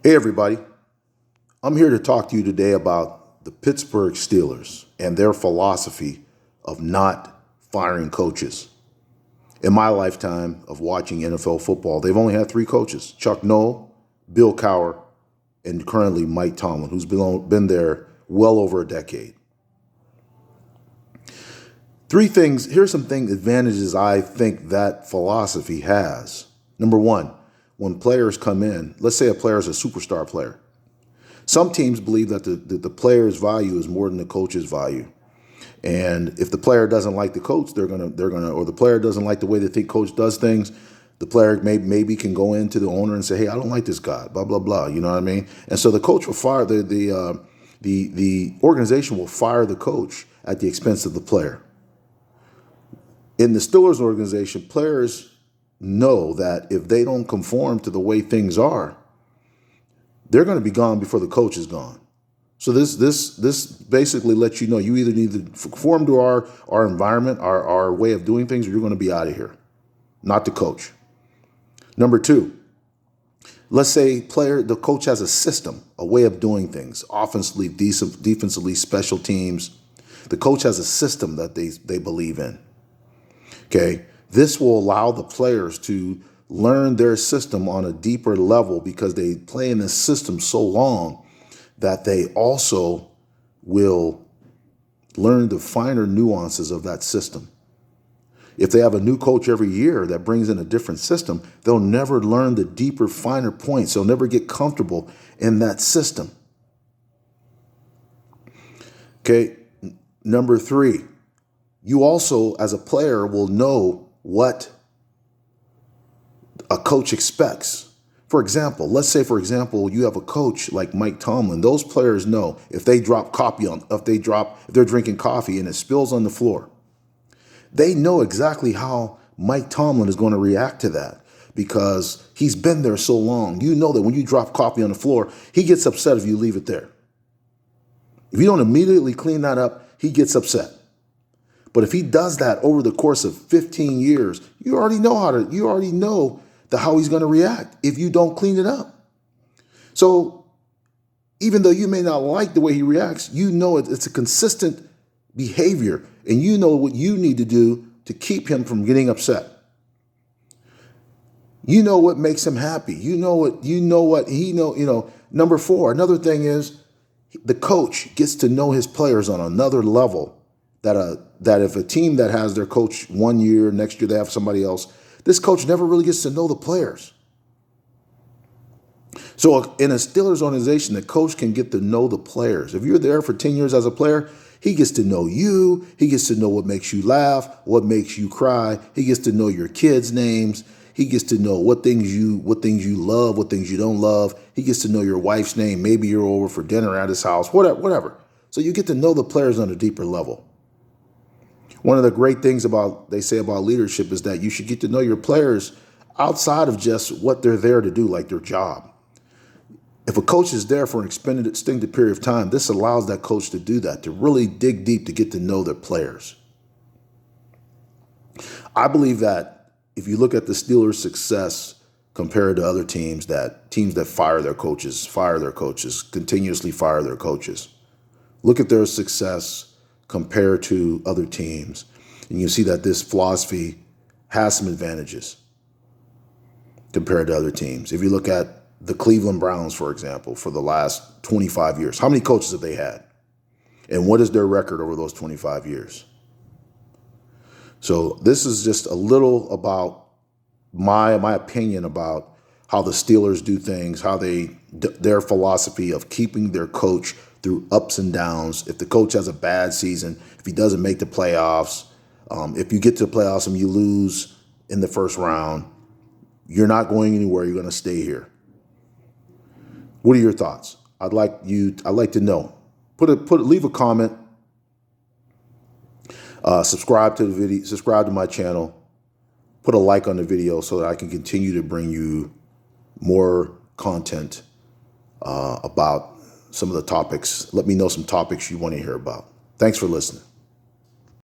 Hey everybody, I'm here to talk to you today about the Pittsburgh Steelers and their philosophy of not firing coaches. In my lifetime of watching NFL football, they've only had three coaches: Chuck Noll, Bill Cowher, and currently Mike Tomlin, who's been there well over a decade. Here's some advantages I think that philosophy has. Number one, when players come in, let's say a player is a superstar player. Some teams believe that the player's value is more than the coach's value. And if the player doesn't like the coach, or the player doesn't like the way they think coach does things, the player maybe can go into the owner and say, "Hey, I don't like this guy, blah, blah, blah." You know what I mean? And so the coach will fire, the organization will fire the coach at the expense of the player. In the Steelers organization, players know that if they don't conform to the way things are, they're going to be gone before the coach is gone. So this basically lets you know you either need to conform to our environment, our way of doing things, or you're going to be out of here, not the coach. Number two, let's say the coach has a system, a way of doing things, offensively, defensively, special teams. The coach has a system that they believe in. Okay. This will allow the players to learn their system on a deeper level because they play in this system so long that they also will learn the finer nuances of that system. If they have a new coach every year that brings in a different system, they'll never learn the deeper, finer points. They'll never get comfortable in that system. Okay. Number three, you also, as a player, will know what a coach expects. For example, let's say, you have a coach like Mike Tomlin. Those players know if they're drinking coffee and it spills on the floor, they know exactly how Mike Tomlin is going to react to that because he's been there so long. You know that when you drop coffee on the floor, he gets upset if you leave it there. If you don't immediately clean that up, he gets upset. But if he does that over the course of 15 years, you already know how he's going to react if you don't clean it up. So even though you may not like the way he reacts, you know it's a consistent behavior, and you know what you need to do to keep him from getting upset. You know what makes him happy. Number four, another thing is the coach gets to know his players on another level. That if a team that has their coach 1 year, next year they have somebody else, this coach never really gets to know the players. So in a Steelers organization, the coach can get to know the players. If you're there for 10 years as a player, he gets to know you. He gets to know what makes you laugh, what makes you cry. He gets to know your kids' names. He gets to know what things you love, what things you don't love. He gets to know your wife's name. Maybe you're over for dinner at his house, whatever. So you get to know the players on a deeper level. One of the great things they say about leadership is that you should get to know your players outside of just what they're there to do, like their job. If a coach is there for an extended period of time, this allows that coach to do that, to really dig deep, to get to know their players. I believe that if you look at the Steelers' success compared to other teams that fire their coaches, continuously fire their coaches, look at their success compared to other teams, and you see that this philosophy has some advantages compared to other teams. If you look at the Cleveland Browns, for example, for the last 25 years, how many coaches have they had? And what is their record over those 25 years? So this is just a little about my opinion about how the Steelers do things, how their philosophy of keeping their coach through ups and downs. If the coach has a bad season, if he doesn't make the playoffs, if you get to the playoffs and you lose in the first round, you're not going anywhere. You're going to stay here. What are your thoughts? I'd like to know. Leave a comment. Subscribe to the video. Subscribe to my channel. Put a like on the video so that I can continue to bring you more content about some of the topics. Let me know some topics you want to hear about. Thanks for listening.